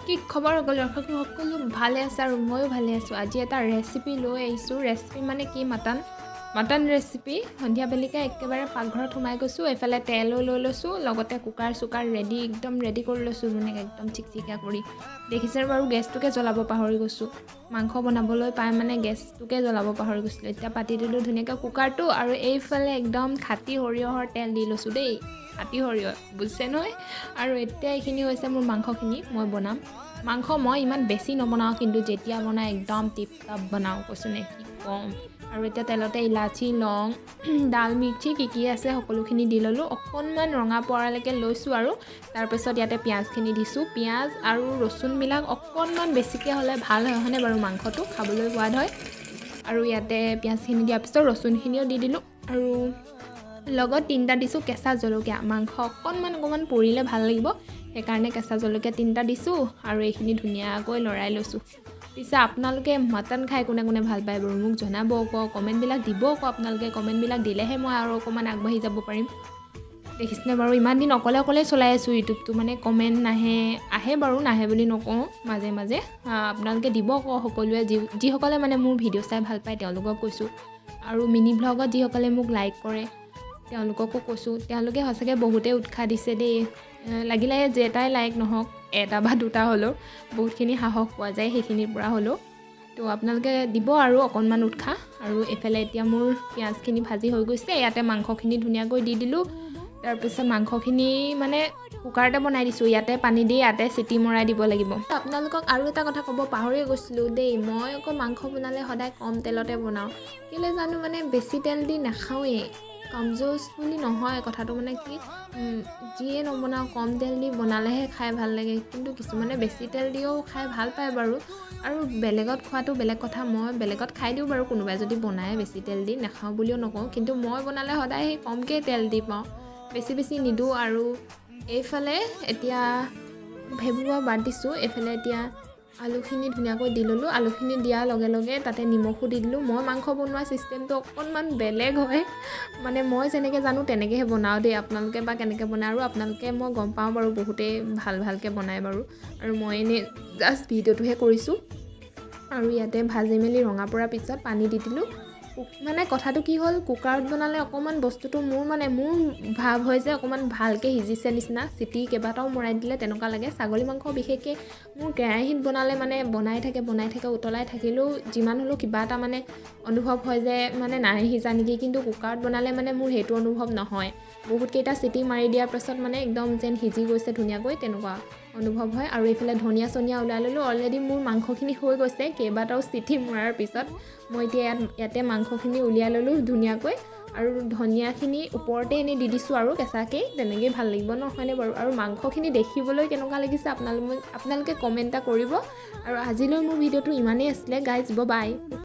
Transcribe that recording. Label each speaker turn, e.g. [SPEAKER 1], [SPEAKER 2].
[SPEAKER 1] কি খবৰ সকলো ভালে আছে আৰু ময়ো ভালে আছোঁ। আজি এটা ৰেচিপি লৈ আহিছোঁ। ৰেচিপি মানে কি মাটন ৰেচিপি। সন্ধিয়া বেলিকা একেবাৰে পাকঘৰত সোমাই গৈছোঁ। এইফালে তেলো লৈ লৈছোঁ, লগতে কুকাৰ একদম ৰেডি কৰি লৈছোঁ ধুনীয়াকৈ একদম চিকচিকীয়া কৰি। দেখিছে বাৰু গেছটোকে জ্বলাব পাহৰি গৈছোঁ। মাংস বনাবলৈ পাই মানে গেছটোকে জ্বলাব পাহৰি গৈছিলোঁ। এতিয়া পাতি দিলোঁ ধুনীয়াকৈ কুকাৰটো আৰু এইফালে একদম খাটি সৰিয়হৰ তেল দি লৈছোঁ দেই। খাটি সৰিয়হ বুজিছে নহয়। আৰু এতিয়া এইখিনি হৈছে মোৰ মাংসখিনি মই বনাম। মাংস মই ইমান বেছি নবনাওঁ, কিন্তু যেতিয়া বনাই একদম টিপ টপ বনাওঁ কৈছোঁ নে কি ক'ম। আৰু এতিয়া তেলতে ইলাচি, লং, ডাল মিৰ্চি কি আছে সকলোখিনি দি ল'লোঁ। অকণমান ৰঙা পৰালৈকে লৈছোঁ আৰু তাৰপিছত ইয়াতে পিঁয়াজখিনি দিছোঁ। পিঁয়াজ আৰু ৰচুনবিলাক অকণমান বেছিকৈ হ'লে ভাল হয়নে বাৰু, মাংসটো খাবলৈ সোৱাদ হয়। আৰু ইয়াতে পিঁয়াজখিনি দিয়াৰ পিছত ৰচুনখিনিও দি দিলোঁ আৰু লগত 3টা দিছোঁ কেঁচা জলকীয়া। মাংস অকণমান পুৰিলে ভাল লাগিব, সেইকাৰণে কেঁচা জলকীয়া 3টা দিছোঁ আৰু এইখিনি ধুনীয়াকৈ লৰাই লৈছোঁ। পিছে আপোনালোকে মটন খাই কোনে কোনে ভাল পায় বাৰু মোক জনাব আকৌ, কমেণ্টবিলাক দিব আকৌ। আপোনালোকে কমেণ্টবিলাক দিলেহে মই আৰু অকণমান আগবাঢ়ি যাব পাৰিম। দেখিছেনে বাৰু ইমান দিন অকলে চলাই আছোঁ ইউটিউবটো, মানে কমেণ্ট আহে বাৰু, নাহে বুলি নকওঁ, মাজে মাজে আপোনালোকে দিব আকৌ সকলোৱে, যিসকলে মানে মোৰ ভিডিঅ' চাই ভাল পায় তেওঁলোকক কৈছোঁ। আৰু মিনি ব্লগত যিসকলে মোক লাইক কৰে তেওঁলোককো কৈছোঁ। তেওঁলোকে সঁচাকৈ বহুতেই উৎসাহ দিছে দেই। লাগিলে যেটাই লাইক নহওক, 1টা বা 2টা হ'লেও বহুতখিনি সাহস পোৱা যায় সেইখিনিৰ পৰা হ'লেও। তো আপোনালোকে দিব আৰু অকণমান উৎসাহ। আৰু এইফালে এতিয়া মোৰ পিঁয়াজখিনি ভাজি হৈ গৈছে। ইয়াতে মাংসখিনি ধুনীয়াকৈ দি দিলোঁ। তাৰপিছত মাংসখিনি মানে কুকাৰতে বনাই দিছোঁ। ইয়াতে পানী দি ইয়াতে চিটি মৰাই দিব লাগিব। আপোনালোকক আৰু এটা কথা ক'ব পাহৰিয়ে গৈছিলোঁ দেই। মই আকৌ মাংস বনালে সদায় কম তেলতে বনাওঁ। কেলৈ জানো মানে বেছি তেল দি নাখাওঁৱেই। কমজোজ বুলি নহয়, কথাটো মানে কি, যিয়ে নবনাওঁ কম তেল দি বনালেহে খাই ভাল লাগে। কিন্তু কিছুমানে বেছি তেল দিও খাই ভাল পায় বাৰু। আৰু বেলেগত খোৱাটো বেলেগ কথা। মই বেলেগত খাই দিওঁ বাৰু, কোনোবাই যদি বনায় বেছি তেল দি, নাখাওঁ বুলিও নকওঁ। কিন্তু মই বনালে সদায় সেই কমকৈ তেল দি পাওঁ, বেছি নিদিওঁ। আৰু এইফালে এতিয়া ভেবিব বাদ দিছোঁ। এইফালে এতিয়া আলুখিনি ধুনীয়াকৈ দি ল'লোঁ। আলুখিনি দিয়াৰ লগে লগে তাতে নিমখো দি দিলোঁ। মই মাংস বনোৱা ছিষ্টেমটো অকণমান বেলেগ হয়, মানে মই যেনেকৈ জানো তেনেকৈহে বনাওঁ দেই। আপোনালোকে বা কেনেকৈ বনায়, আৰু আপোনালোকে মই গম পাওঁ বাৰু বহুতেই ভালকৈ বনায় বাৰু। আৰু মই এনেই জাষ্ট ভিডিঅ'টোহে কৰিছোঁ। আৰু ইয়াতে ভাজি মেলি ৰঙা পৰাৰ পিছত পানী দি দিলোঁ। মানে কথাটো কি হ'ল, কুকাৰত বনালে অকণমান বস্তুটো মোৰ ভাৱ হয় যে অকণমান ভালকৈ সিজিছে নিচিনা, চিটি কেইবাটাও মৰাই দিলে তেনেকুৱা লাগে। ছাগলী মাংস বিশেষকৈ মোৰ কেৰাহীত বনালে মানে বনাই থাকে উতলাই থাকিলেও যিমান হ'লেও কিবা এটা মানে অনুভৱ হয় যে মানে নাই সিজা নেকি। কিন্তু কুকাৰত বনালে মানে মোৰ সেইটো অনুভৱ নহয়। বহুতকেইটা চিটি মাৰি দিয়াৰ পাছত মানে একদম যেন সিজি গৈছে ধুনীয়াকৈ, তেনেকুৱা অনুভৱ হয়। আৰু এইফালে ধনিয়া চনিয়া ওলাই ল'লোঁ। অলৰেডি মোৰ মাংসখিনি হৈ গৈছে কেইবাটাও চিটি মৰাৰ পিছত। মই এতিয়া ইয়াতে মাংসখিনি উলিয়াই ল'লোঁ ধুনীয়াকৈ। আৰু ধনিয়াখিনি ওপৰতে এনেই দি দিছোঁ আৰু কেঁচাকৈ, তেনেকৈয়ে ভাল লাগিব নহয়নে বাৰু। আৰু মাংসখিনি দেখিবলৈ কেনেকুৱা লাগিছে আপোনালোকে কমেণ্ট এটা কৰিব। আৰু আজিলৈ মোৰ ভিডিঅ'টো ইমানেই আছিলে গাইজ, বাই।